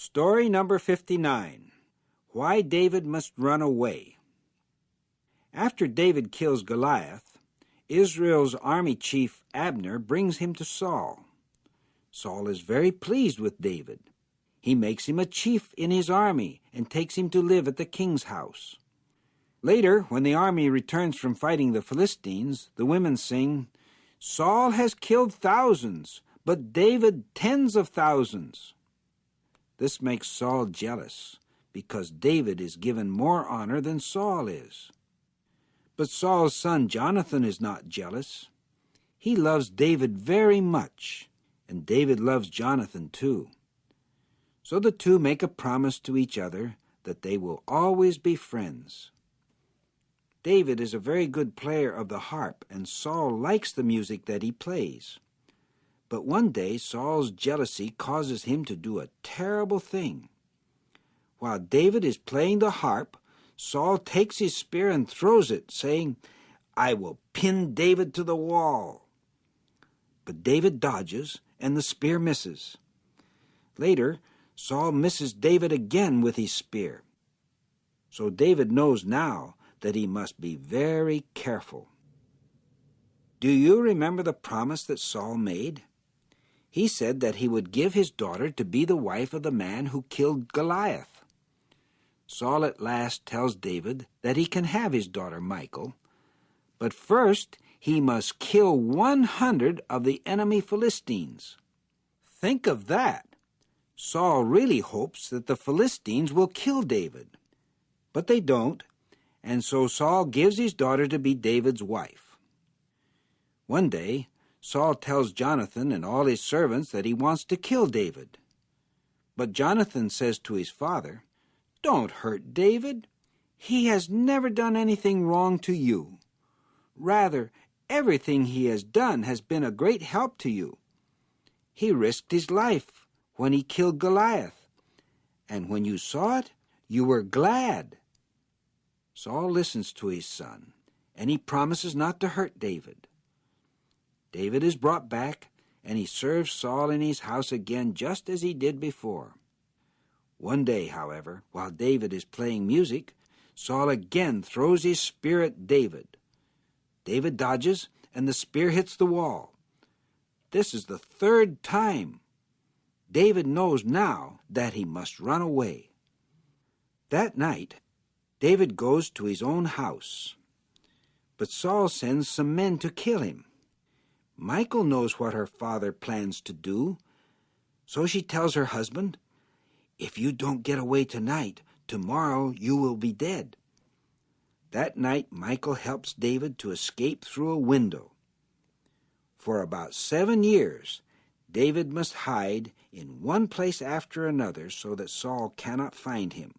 Story number 59. Why David Must Run Away. After David kills Goliath, Israel's army chief Abner brings him to Saul. Saul is very pleased with David. He makes him a chief in his army and takes him to live at the king's house. Later, when the army returns from fighting the Philistines, the women sing, "Saul has killed thousands, but David tens of thousands." This makes Saul jealous, because David is given more honor than Saul is. But Saul's son Jonathan is not jealous. He loves David very much, and David loves Jonathan too. So the two make a promise to each other that they will always be friends. David is a very good player of the harp, and Saul likes the music that he plays. But one day Saul's jealousy causes him to do a terrible thing. While David is playing the harp, Saul takes his spear and throws it, saying, "I will pin David to the wall." But David dodges, and the spear misses. Later, Saul misses David again with his spear. So David knows now that he must be very careful. Do you remember the promise that Saul made? He said that he would give his daughter to be the wife of the man who killed Goliath. Saul at last tells David that he can have his daughter Michal, but first he must kill 100 of the enemy Philistines. Think of that! Saul really hopes that the Philistines will kill David. But they don't, and so Saul gives his daughter to be David's wife. One day, Saul tells Jonathan and all his servants that he wants to kill David. But Jonathan says to his father, "Don't hurt David. He has never done anything wrong to you. Rather, everything he has done has been a great help to you. He risked his life when he killed Goliath, and when you saw it, you were glad." Saul listens to his son, and he promises not to hurt David. David is brought back, and he serves Saul in his house again just as he did before. One day, however, while David is playing music, Saul again throws his spear at David. David dodges, and the spear hits the wall. This is the third time. David knows now that he must run away. That night, David goes to his own house. But Saul sends some men to kill him. Michal knows what her father plans to do, so she tells her husband, "If you don't get away tonight, tomorrow you will be dead." That night Michal helps David to escape through a window. For about 7 years, David must hide in one place after another so that Saul cannot find him.